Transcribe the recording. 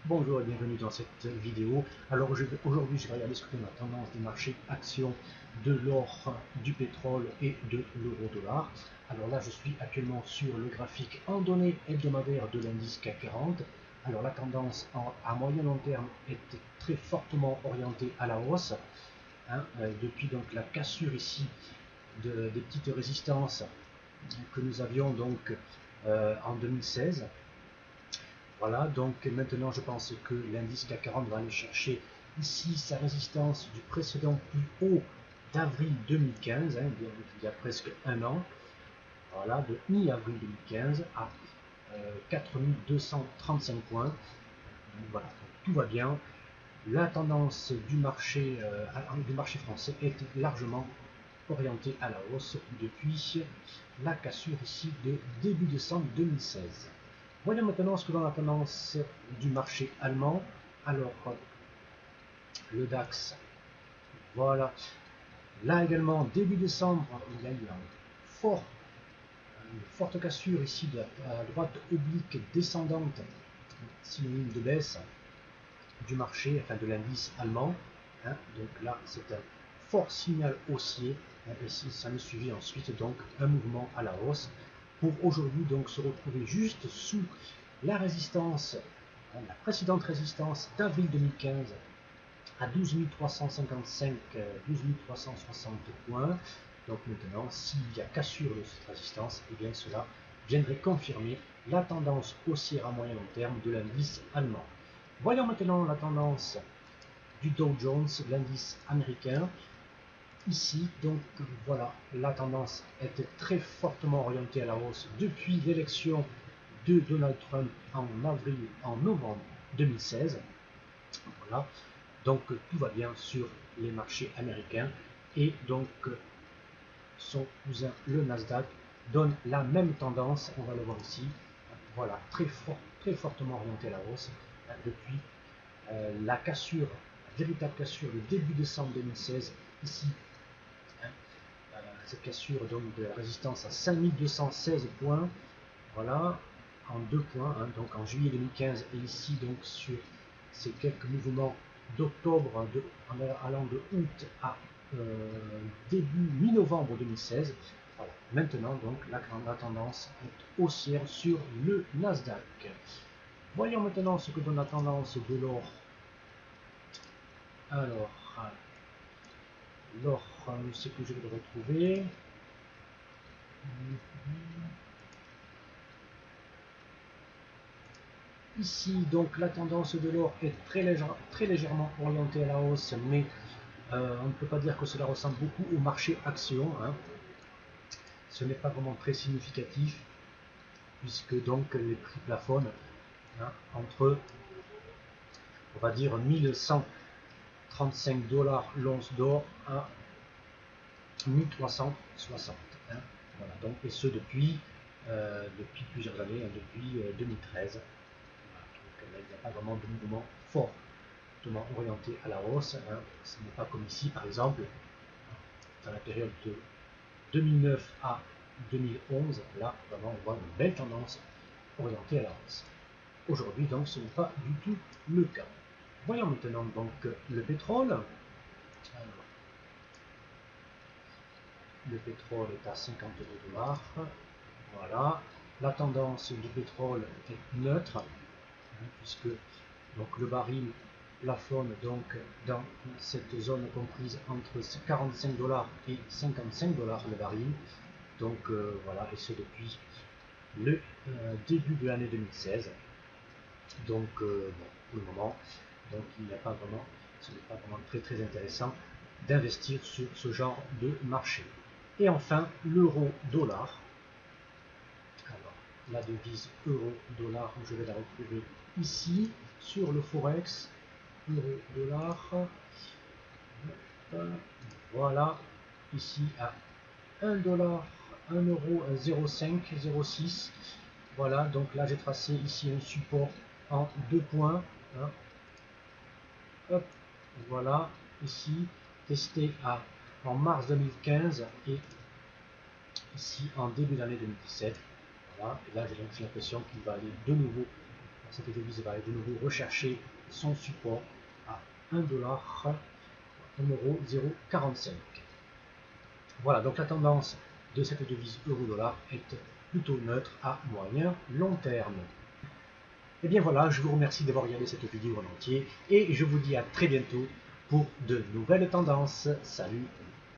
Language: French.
Bonjour et bienvenue dans cette vidéo. Alors aujourd'hui je vais regarder ce que la tendance des marchés actions de l'or, du pétrole et de l'euro-dollar. Alors là je suis actuellement sur le graphique en données hebdomadaires de l'indice CAC 40. Alors la tendance à moyen long terme est très fortement orientée à la hausse. Depuis donc la cassure ici des petites résistances que nous avions donc en 2016. Voilà, donc maintenant je pense que l'indice CAC 40 va aller chercher ici sa résistance du précédent plus haut d'avril 2015, il y a presque un an, voilà, de mi-avril 2015 à 4235 points. Donc voilà, donc tout va bien. La tendance du marché français est largement orientée à la hausse depuis la cassure ici de début décembre 2016. Voyons maintenant ce que dans la tendance du marché allemand. Alors, le DAX, voilà. Là également, début décembre, il y a eu une forte cassure ici à droite oblique descendante, synonyme de baisse du marché, enfin de l'indice allemand. Donc là, c'est un fort signal haussier. Et ça nous suivit ensuite donc un mouvement à la hausse pour aujourd'hui donc se retrouver juste sous la résistance, la précédente résistance d'avril 2015 à 12 355, 12 360 points. Donc maintenant, s'il y a cassure de cette résistance, et bien cela viendrait confirmer la tendance haussière à moyen long terme de l'indice allemand. Voyons maintenant la tendance du Dow Jones, l'indice américain. Ici, donc voilà, la tendance était très fortement orientée à la hausse depuis l'élection de Donald Trump en novembre 2016. Voilà, donc tout va bien sur les marchés américains et donc son cousin le Nasdaq donne la même tendance, on va le voir ici. Voilà, très fortement orienté à la hausse depuis la cassure, la véritable cassure de début décembre 2016 ici. Hein, cette cassure donne de la résistance à 5216 points. Voilà, en 2 points, donc en juillet 2015 et ici donc sur ces quelques mouvements d'octobre en allant de août à début mi-novembre 2016. Voilà. Maintenant donc la tendance est haussière sur le Nasdaq. Voyons maintenant ce que donne la tendance de l'or. Alors, l'or, je sais que je vais le retrouver. Ici, donc, la tendance de l'or est très légèrement orientée à la hausse, mais on ne peut pas dire que cela ressemble beaucoup au marché action. Ce n'est pas vraiment très significatif, puisque donc les prix plafonnent entre, on va dire, 1135 dollars l'once d'or à 1360. Voilà, donc, et ce depuis plusieurs années, depuis 2013. Donc, il n'y a pas vraiment de mouvement fort orienté à la hausse. Ce n'est pas comme ici, par exemple, dans la période de 2009 à 2011. Là, vraiment, on voit une belle tendance orientée à la hausse. Aujourd'hui, donc, ce n'est pas du tout le cas. Voyons maintenant donc le pétrole. Alors, le pétrole est à 52 dollars. Voilà. La tendance du pétrole est neutre, puisque donc, le baril plafonne donc dans cette zone comprise entre 45 dollars et 55 dollars le baril. Donc voilà, et ce depuis le début de l'année 2016. Donc bon, pour le moment, donc il n'y a pas vraiment, ce n'est pas vraiment très intéressant d'investir sur ce genre de marché. Et enfin, l'euro-dollar. Alors, la devise euro-dollar, je vais la retrouver ici sur le Forex. Euro-dollar. Voilà, ici à 1 dollar, 1 euro 0,5, 0,6. Voilà, donc là j'ai tracé ici un support en 2 points. Hop, voilà, ici testé en mars 2015 et ici en début d'année 2017. Voilà, et là j'ai l'impression qu'il va aller de nouveau cette devise va de nouveau rechercher son support à 1,045 $. Voilà, donc la tendance de cette devise euro-dollar est plutôt neutre à moyen long terme. Et bien voilà, je vous remercie d'avoir regardé cette vidéo en entier et je vous dis à très bientôt pour de nouvelles tendances. Salut!